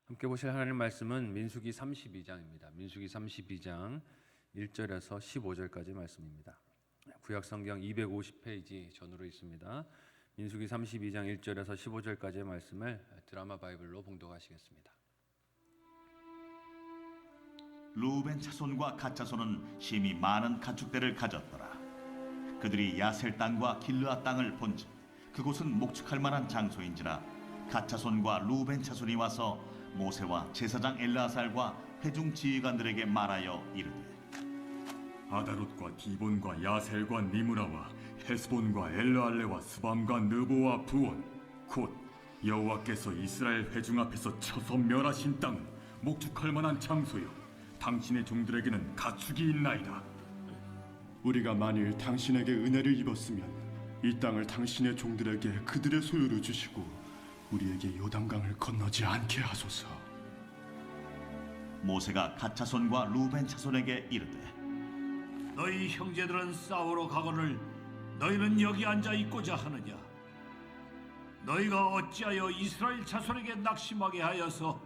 함께 보실 하나님 말씀은 민수기 32장입니다. 민수기 32장 1절에서 15절까지 말씀입니다. 구약 성경 250페이지 전으로 있습니다. 민수기 32장 1절에서 15절까지의 말씀을 드라마 바이블로 봉독하시겠습니다. 루벤 자손과 갓 자손은 심히 많은 가축대를 가졌더라. 그들이 야셀 땅과 길르앗 땅을 본즉 그곳은 목축할 만한 장소인지라 갓 자손과 루벤 자손이 와서 모세와 제사장 엘르아살과 회중 지휘관들에게 말하여 이르되 아다롯과 디본과 야셀과 니므라와 헤스본과 엘르알레와 스밤과 느보와 부온 곧 여호와께서 이스라엘 회중 앞에서 쳐서 멸하신 땅은 목축할 만한 장소요 당신의 종들에게는 가축이 있나이다. 우리가 만일 당신에게 은혜를 입었으면 이 땅을 당신의 종들에게 그들의 소유로 주시고 우리에게 요단강을 건너지 않게 하소서. 모세가 갓 자손과 루벤 자손에게 이르되 너희 형제들은 싸우러 가거늘 너희는 여기 앉아 있고자 하느냐? 너희가 어찌하여 이스라엘 자손에게 낙심하게 하여서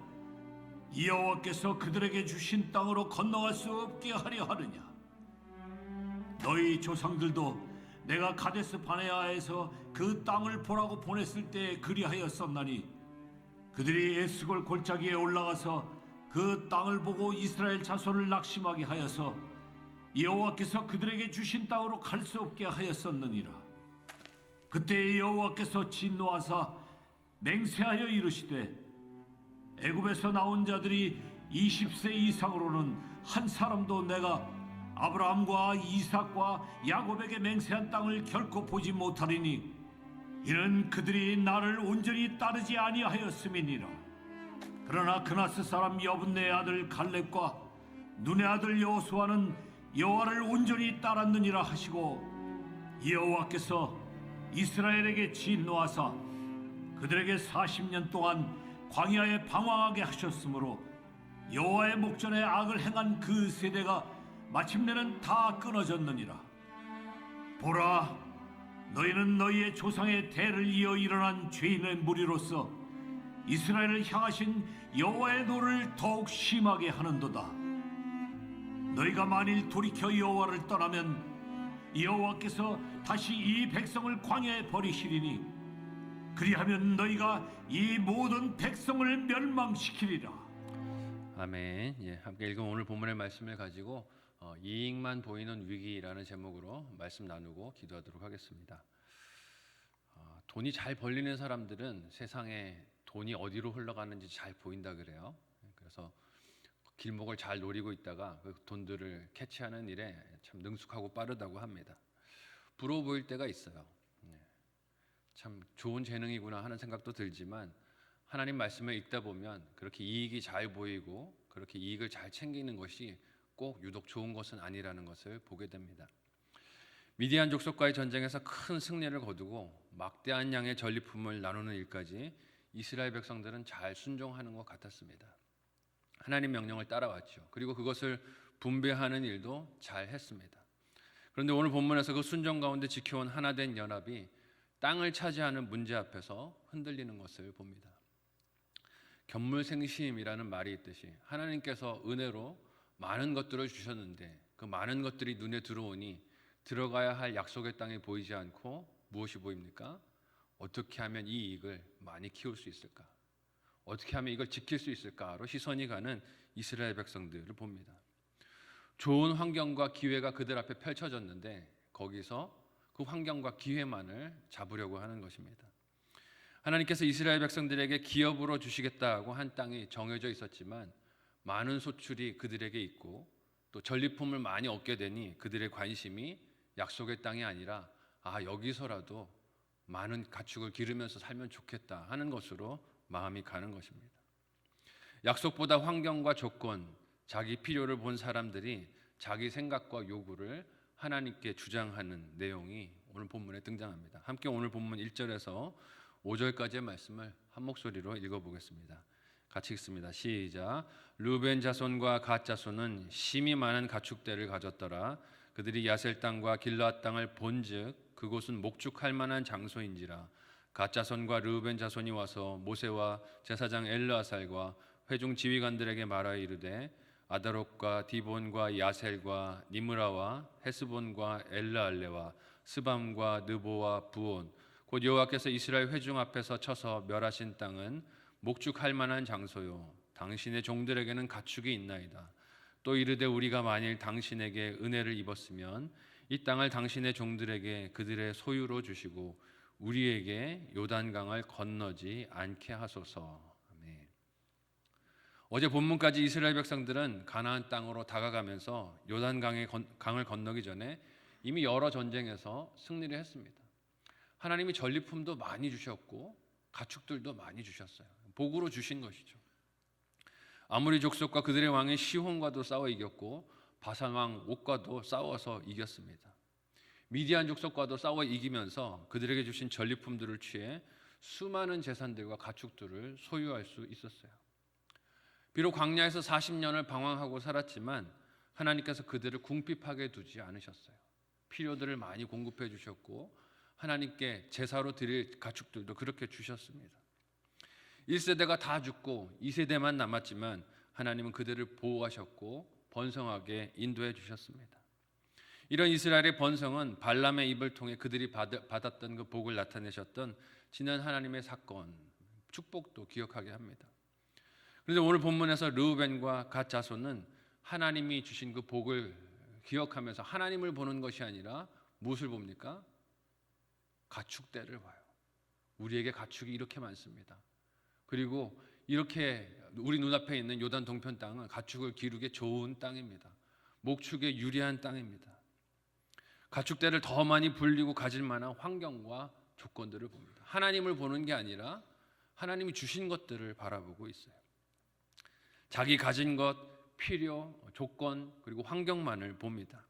여호와께서 그들에게 주신 땅으로 건너갈 수 없게 하려 하느냐? 너희 조상들도 내가 가데스 바네아에서 그 땅을 보라고 보냈을 때 그리하였었나니 그들이 에스골 골짜기에 올라가서 그 땅을 보고 이스라엘 자손을 낙심하게 하여서 여호와께서 그들에게 주신 땅으로 갈 수 없게 하였었느니라. 그때 여호와께서 진노하사 맹세하여 이르시되 애굽에서 나온 자들이 20세 이상으로는 한 사람도 내가 아브라함과 이삭과 야곱에게 맹세한 땅을 결코 보지 못하리니 이는 그들이 나를 온전히 따르지 아니하였음이니라. 그러나 그나스 사람 여분네 아들 갈렙과 눈의 아들 여호수아는 여호와를 온전히 따랐느니라 하시고 여호와께서 이스라엘에게 진노하사 그들에게 40년 동안 광야에 방황하게 하셨으므로 여호와의 목전에 악을 행한 그 세대가 마침내는 다 끊어졌느니라. 보라, 너희는 너희의 조상의 대를 이어 일어난 죄인의 무리로서 이스라엘을 향하신 여호와의 노를 더욱 심하게 하는도다. 너희가 만일 돌이켜 여호와를 떠나면 여호와께서 다시 이 백성을 광야에 버리시리니 그리하면 너희가 이 모든 백성을 멸망시키리라. 아멘. 함께 읽은 오늘 본문의 말씀을 가지고 이익만 보이는 위기라는 제목으로 말씀 나누고 기도하도록 하겠습니다. 돈이 잘 벌리는 사람들은 세상에 돈이 어디로 흘러가는지 잘 보인다 그래요. 그래서 길목을 잘 노리고 있다가 그 돈들을 캐치하는 일에 참 능숙하고 빠르다고 합니다. 부러워 보일 때가 있어요. 참 좋은 재능이구나 하는 생각도 들지만 하나님 말씀을 읽다 보면 그렇게 이익이 잘 보이고 그렇게 이익을 잘 챙기는 것이 꼭 유독 좋은 것은 아니라는 것을 보게 됩니다. 미디안 족속과의 전쟁에서 큰 승리를 거두고 막대한 양의 전리품을 나누는 일까지 이스라엘 백성들은 잘 순종하는 것 같았습니다. 하나님 명령을 따라왔죠. 그리고 그것을 분배하는 일도 잘 했습니다. 그런데 오늘 본문에서 그 순종 가운데 지켜온 하나된 연합이 땅을 차지하는 문제 앞에서 흔들리는 것을 봅니다. 견물생심이라는 말이 있듯이 하나님께서 은혜로 많은 것들을 주셨는데 그 많은 것들이 눈에 들어오니 들어가야 할 약속의 땅이 보이지 않고 무엇이 보입니까? 어떻게 하면 이 이익을 많이 키울 수 있을까? 어떻게 하면 이걸 지킬 수 있을까로 시선이 가는 이스라엘 백성들을 봅니다. 좋은 환경과 기회가 그들 앞에 펼쳐졌는데 거기서 그 환경과 기회만을 잡으려고 하는 것입니다. 하나님께서 이스라엘 백성들에게 기업으로 주시겠다고 한 땅이 정해져 있었지만 많은 소출이 그들에게 있고 또 전리품을 많이 얻게 되니 그들의 관심이 약속의 땅이 아니라 여기서라도 많은 가축을 기르면서 살면 좋겠다 하는 것으로 마음이 가는 것입니다. 약속보다 환경과 조건, 자기 필요를 본 사람들이 자기 생각과 요구를 하나님께 주장하는 내용이 오늘 본문에 등장합니다. 함께 오늘 본문 1절에서 5절까지의 말씀을 한 목소리로 읽어보겠습니다. 같이 읽습니다. 시작. 루벤 자손과 갓 자손은 심히 많은 가축대를 가졌더라. 그들이 야셀 땅과 길르앗 땅을 본즉 그곳은 목축할 만한 장소인지라 갓 자손과 르우벤 자손이 와서 모세와 제사장 엘르아살과 회중 지휘관들에게 말하여 이르되 아다롯과 디본과 야셀과 니므라와 헤스본과 엘르알레와 스밤과 느보와 부온 곧 여호와께서 이스라엘 회중 앞에서 쳐서 멸하신 땅은 목축할 만한 장소요 당신의 종들에게는 가축이 있나이다. 또 이르되 우리가 만일 당신에게 은혜를 입었으면 이 땅을 당신의 종들에게 그들의 소유로 주시고 우리에게 요단강을 건너지 않게 하소서. 아멘. 어제 본문까지 이스라엘 백성들은 가나안 땅으로 다가가면서 요단강을 건너기 전에 이미 여러 전쟁에서 승리를 했습니다. 하나님이 전리품도 많이 주셨고 가축들도 많이 주셨어요. 복으로 주신 것이죠. 아모리 족속과 그들의 왕인 시혼과도 싸워 이겼고 바산 왕 옥과도 싸워서 이겼습니다. 미디안 족속과도 싸워 이기면서 그들에게 주신 전리품들을 취해 수많은 재산들과 가축들을 소유할 수 있었어요. 비록 광야에서 40년을 방황하고 살았지만 하나님께서 그들을 궁핍하게 두지 않으셨어요. 필요들을 많이 공급해 주셨고 하나님께 제사로 드릴 가축들도 그렇게 주셨습니다. 1세대가 다 죽고 2세대만 남았지만 하나님은 그들을 보호하셨고 번성하게 인도해 주셨습니다. 이런 이스라엘의 번성은 발람의 입을 통해 그들이 받았던 그 복을 나타내셨던 지난 하나님의 사건, 축복도 기억하게 합니다. 그런데 오늘 본문에서 르우벤과 갓 자손은 하나님이 주신 그 복을 기억하면서 하나님을 보는 것이 아니라 무엇을 봅니까? 가축대를 봐요. 우리에게 가축이 이렇게 많습니다. 그리고 이렇게 우리 눈앞에 있는 요단 동편 땅은 가축을 기르기 좋은 땅입니다. 목축에 유리한 땅입니다. 가축대를 더 많이 불리고 가질 만한 환경과 조건들을 봅니다. 하나님을 보는 게 아니라 하나님이 주신 것들을 바라보고 있어요. 자기 가진 것, 필요, 조건 그리고 환경만을 봅니다.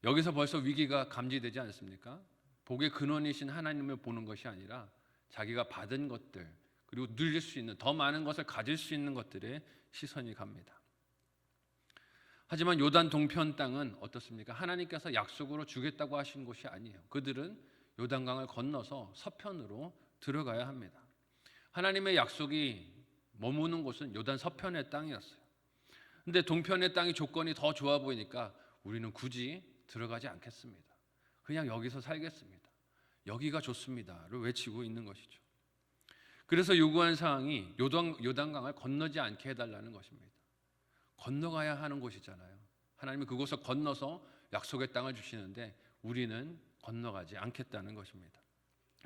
여기서 벌써 위기가 감지되지 않습니까? 복의 근원이신 하나님을 보는 것이 아니라 자기가 받은 것들 그리고 누릴 수 있는 더 많은 것을 가질 수 있는 것들에 시선이 갑니다. 하지만 요단 동편 땅은 어떻습니까? 하나님께서 약속으로 주겠다고 하신 곳이 아니에요. 그들은 요단강을 건너서 서편으로 들어가야 합니다. 하나님의 약속이 머무는 곳은 요단 서편의 땅이었어요. 근데 동편의 땅이 조건이 더 좋아 보이니까 우리는 굳이 들어가지 않겠습니다. 그냥 여기서 살겠습니다. 여기가 좋습니다를 외치고 있는 것이죠. 그래서 요구한 사항이 요단강을 건너지 않게 해달라는 것입니다. 건너가야 하는 곳이잖아요. 하나님이 그곳을 건너서 약속의 땅을 주시는데 우리는 건너가지 않겠다는 것입니다.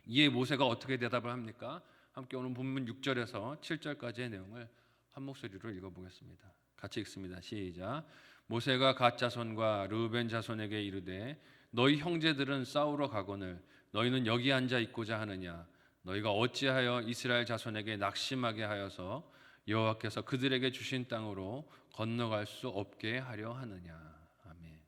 이에 모세가 어떻게 대답을 합니까? 함께 오늘 본문 6절에서 7절까지의 내용을 한 목소리로 읽어보겠습니다. 같이 읽습니다. 시작. 모세가 갓 자손과 르우벤 자손에게 이르되 너희 형제들은 싸우러 가거늘 너희는 여기 앉아 있고자 하느냐? 너희가 어찌하여 이스라엘 자손에게 낙심하게 하여서 여호와께서 그들에게 주신 땅으로 건너갈 수 없게 하려 하느냐? 아멘.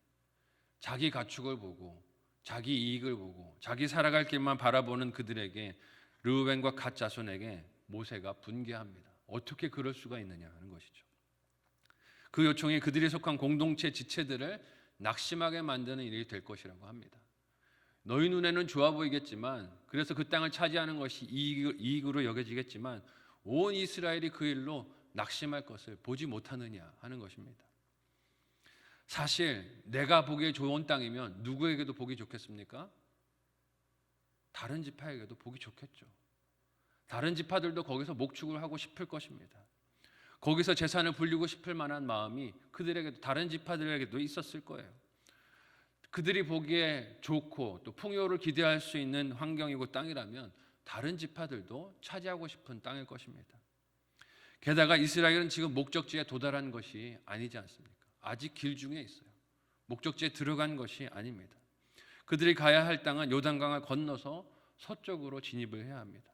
자기 가축을 보고 자기 이익을 보고 자기 살아갈 길만 바라보는 그들에게 르우벤과 갓 자손에게 모세가 분개합니다. 어떻게 그럴 수가 있느냐 하는 것이죠. 그 요청이 그들이 속한 공동체 지체들을 낙심하게 만드는 일이 될 것이라고 합니다. 너희 눈에는 좋아 보이겠지만 그래서 그 땅을 차지하는 것이 이익으로 여겨지겠지만 온 이스라엘이 그 일로 낙심할 것을 보지 못하느냐 하는 것입니다. 사실 내가 보기에 좋은 땅이면 누구에게도 보기 좋겠습니까? 다른 지파에게도 보기 좋겠죠. 다른 지파들도 거기서 목축을 하고 싶을 것입니다. 거기서 재산을 불리고 싶을 만한 마음이 그들에게도 다른 지파들에게도 있었을 거예요. 그들이 보기에 좋고 또 풍요를 기대할 수 있는 환경이고 땅이라면 다른 지파들도 차지하고 싶은 땅일 것입니다. 게다가 이스라엘은 지금 목적지에 도달한 것이 아니지 않습니까? 아직 길 중에 있어요. 목적지에 들어간 것이 아닙니다. 그들이 가야 할 땅은 요단강을 건너서 서쪽으로 진입을 해야 합니다.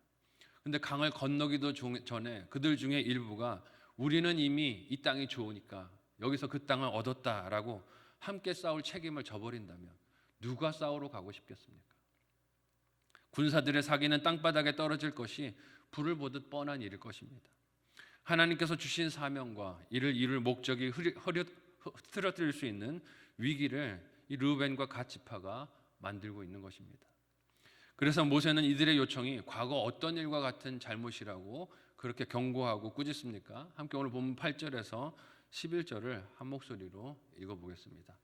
그런데 강을 건너기도 전에 그들 중에 일부가 우리는 이미 이 땅이 좋으니까 여기서 그 땅을 얻었다라고 함께 싸울 책임을 져버린다면 누가 싸우러 가고 싶겠습니까? 군사들의 사기는 땅바닥에 떨어질 것이 불을 보듯 뻔한 일일 것입니다. 하나님께서 주신 사명과 이를 이룰 목적이 흐트러뜨릴 수 있는 위기를 이 르우벤과 갓 지파가 만들고 있는 것입니다. 그래서 모세는 이들의 요청이 과거 어떤 일과 같은 잘못이라고 그렇게 경고하고 꾸짖습니까? 함께 오늘 본문 8절에서 11절을 한 목소리로 읽어보겠습니다.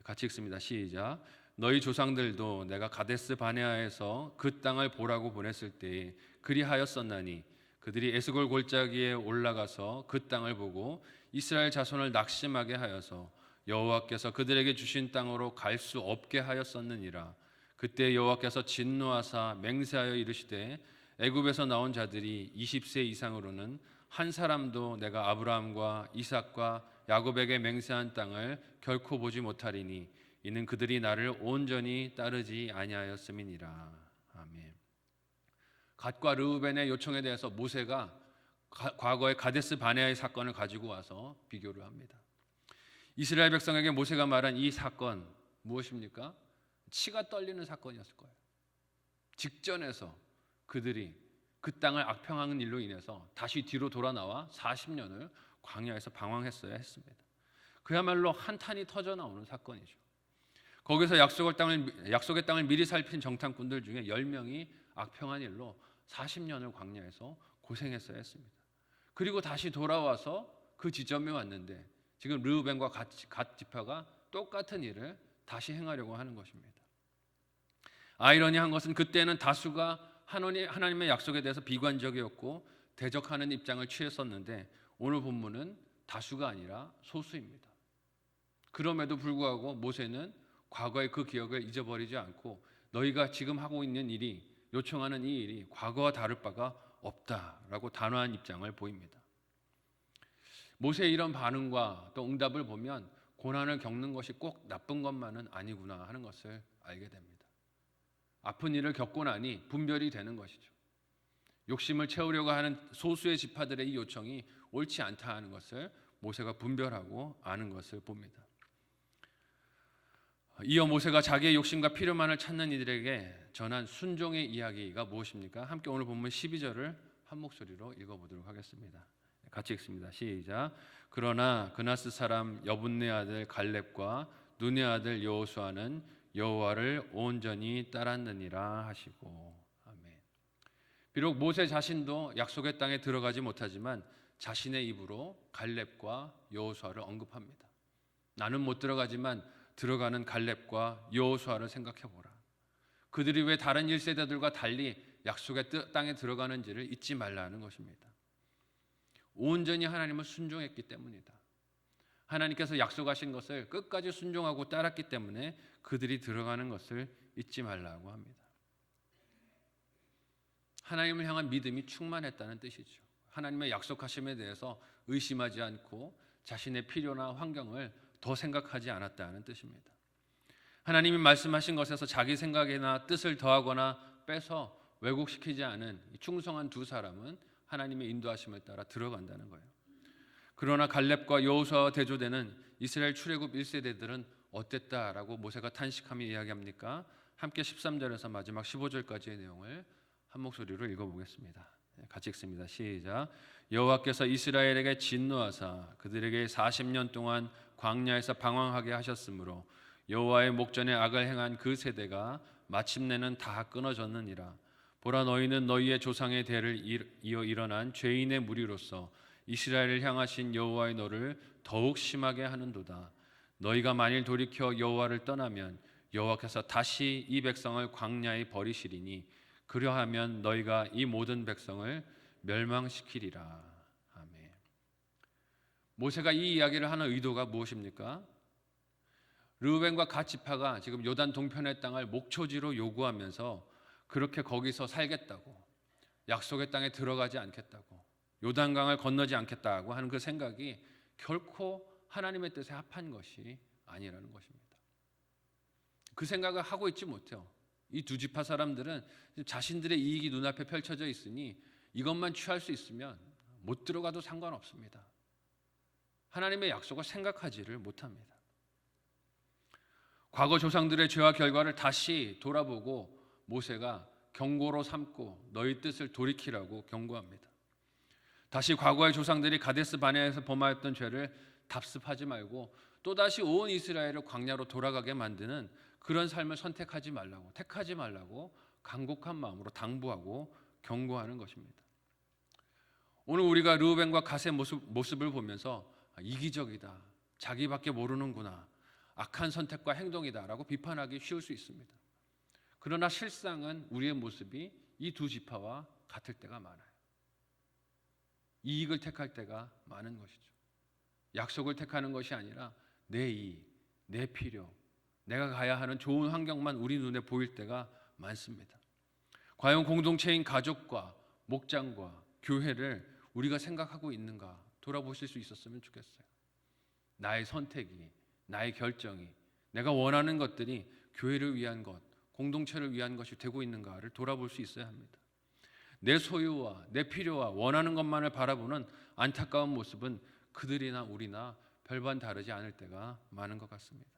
같이 읽습니다. 시작. 너희 조상들도 내가 가데스 바네아에서 그 땅을 보라고 보냈을 때에 그리하였었나니 그들이 에스골 골짜기에 올라가서 그 땅을 보고 이스라엘 자손을 낙심하게 하여서 여호와께서 그들에게 주신 땅으로 갈 수 없게 하였었느니라. 그때 여호와께서 진노하사 맹세하여 이르시되 애굽에서 나온 자들이 20세 이상으로는 한 사람도 내가 아브라함과 이삭과 야곱에게 맹세한 땅을 결코 보지 못하리니 이는 그들이 나를 온전히 따르지 아니하였음이니라. 아멘. 갓과 르우벤의 요청에 대해서 모세가 과거의 가데스 바네아의 사건을 가지고 와서 비교를 합니다. 이스라엘 백성에게 모세가 말한 이 사건 무엇입니까? 치가 떨리는 사건이었을 거예요. 직전에서 그들이 그 땅을 악평하는 일로 인해서 다시 뒤로 돌아 나와 40년을 광야에서 방황했어야 했습니다. 그야말로 한탄이 터져 나오는 사건이죠. 거기서 약속의 땅을 미리 살핀 정탐꾼들 중에 10명이 악평한 일로 40년을 광야에서 고생했어야 했습니다. 그리고 다시 돌아와서 그 지점에 왔는데 지금 르우벤과 갓 지파가 똑같은 일을 다시 행하려고 하는 것입니다. 아이러니한 것은 그때는 다수가 하나님의 약속에 대해서 비관적이었고 대적하는 입장을 취했었는데 오늘 본문은 다수가 아니라 소수입니다. 그럼에도 불구하고 모세는 과거의 그 기억을 잊어버리지 않고 너희가 지금 하고 있는 일이 요청하는 이 일이 과거와 다를 바가 없다라고 단호한 입장을 보입니다. 모세의 이런 반응과 또 응답을 보면 고난을 겪는 것이 꼭 나쁜 것만은 아니구나 하는 것을 알게 됩니다. 아픈 일을 겪고 나니 분별이 되는 것이죠. 욕심을 채우려고 하는 소수의 지파들의 이 요청이 옳지 않다 하는 것을 모세가 분별하고 아는 것을 봅니다. 이어 모세가 자기의 욕심과 필요만을 찾는 이들에게 전한 순종의 이야기가 무엇입니까? 함께 오늘 본문 12절을 한 목소리로 읽어보도록 하겠습니다. 같이 읽습니다. 시작. 그러나 그나스 사람 여분네 아들 갈렙과 눈의 아들 여호수아는 여호와를 온전히 따랐느니라 하시고. 아멘. 비록 모세 자신도 약속의 땅에 들어가지 못하지만 자신의 입으로 갈렙과 여호수아를 언급합니다. 나는 못 들어가지만 들어가는 갈렙과 여호수아를 생각해 보라. 그들이 왜 다른 1세대들과 달리 약속의 땅에 들어가는지를 잊지 말라는 것입니다. 온전히 하나님을 순종했기 때문이다. 하나님께서 약속하신 것을 끝까지 순종하고 따랐기 때문에 그들이 들어가는 것을 잊지 말라고 합니다. 하나님을 향한 믿음이 충만했다는 뜻이죠. 하나님의 약속하심에 대해서 의심하지 않고 자신의 필요나 환경을 더 생각하지 않았다는 뜻입니다. 하나님이 말씀하신 것에서 자기 생각이나 뜻을 더하거나 빼서 왜곡시키지 않은 충성한 두 사람은 하나님의 인도하심을 따라 들어간다는 거예요. 그러나 갈렙과 여호수아와 대조되는 이스라엘 출애굽 1세대들은 어땠다라고 모세가 탄식하며 이야기합니까? 함께 13절에서 마지막 15절까지의 내용을 한 목소리로 읽어보겠습니다. 같이 읽습니다. 시작. 여호와께서 이스라엘에게 진노하사 그들에게 40년 동안 광야에서 방황하게 하셨으므로 여호와의 목전에 악을 행한 그 세대가 마침내는 다 끊어졌느니라. 보라, 너희는 너희의 조상의 대를 이어 일어난 죄인의 무리로서 이스라엘을 향하신 여호와의 노를 더욱 심하게 하는도다. 너희가 만일 돌이켜 여호와를 떠나면 여호와께서 다시 이 백성을 광야에 버리시리니 그러하면 너희가 이 모든 백성을 멸망시키리라. 아멘. 모세가 이 이야기를 하는 의도가 무엇입니까? 르우벤과 갓 지파가 지금 요단 동편의 땅을 목초지로 요구하면서 그렇게 거기서 살겠다고, 약속의 땅에 들어가지 않겠다고, 요단강을 건너지 않겠다고 하는 그 생각이 결코 하나님의 뜻에 합한 것이 아니라는 것입니다. 그 생각을 하고 있지 못해요. 이 두 지파 사람들은 자신들의 이익이 눈앞에 펼쳐져 있으니 이것만 취할 수 있으면 못 들어가도 상관없습니다. 하나님의 약속을 생각하지를 못합니다. 과거 조상들의 죄와 결과를 다시 돌아보고 모세가 경고로 삼고 너희 뜻을 돌이키라고 경고합니다. 다시 과거의 조상들이 가데스 바네아에서 범하였던 죄를 답습하지 말고 또다시 온 이스라엘을 광야로 돌아가게 만드는 그런 삶을 선택하지 말라고, 택하지 말라고 간곡한 마음으로 당부하고 경고하는 것입니다. 오늘 우리가 르우벤과 갓의 모습을 보면서 이기적이다, 자기밖에 모르는구나, 악한 선택과 행동이다라고 비판하기 쉬울 수 있습니다. 그러나 실상은 우리의 모습이 이 두 지파와 같을 때가 많아요. 이익을 택할 때가 많은 것이죠. 약속을 택하는 것이 아니라 내 이익, 내 필요, 내가 가야 하는 좋은 환경만 우리 눈에 보일 때가 많습니다. 과연 공동체인 가족과 목장과 교회를 우리가 생각하고 있는가 돌아보실 수 있었으면 좋겠어요. 나의 선택이, 나의 결정이, 내가 원하는 것들이 교회를 위한 것, 공동체를 위한 것이 되고 있는가를 돌아볼 수 있어야 합니다. 내 소유와 내 필요와 원하는 것만을 바라보는 안타까운 모습은 그들이나 우리나 별반 다르지 않을 때가 많은 것 같습니다.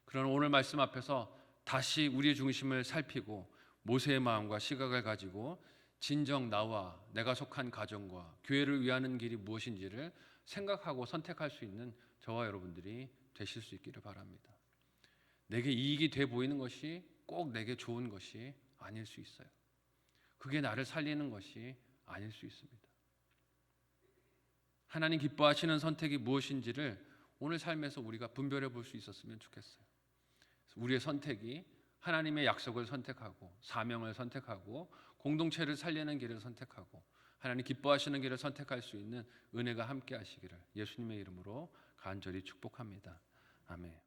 그러나 오늘 말씀 앞에서 다시 우리의 중심을 살피고 모세의 마음과 시각을 가지고 진정 나와 내가 속한 가정과 교회를 위하는 길이 무엇인지를 생각하고 선택할 수 있는 저와 여러분들이 되실 수 있기를 바랍니다. 내게 이익이 돼 보이는 것이 꼭 내게 좋은 것이 아닐 수 있어요. 그게 나를 살리는 것이 아닐 수 있습니다. 하나님 기뻐하시는 선택이 무엇인지를 오늘 삶에서 우리가 분별해 볼 수 있었으면 좋겠어요. 우리의 선택이 하나님의 약속을 선택하고 사명을 선택하고 공동체를 살리는 길을 선택하고 하나님 기뻐하시는 길을 선택할 수 있는 은혜가 함께 하시기를 예수님의 이름으로 간절히 축복합니다. 아멘.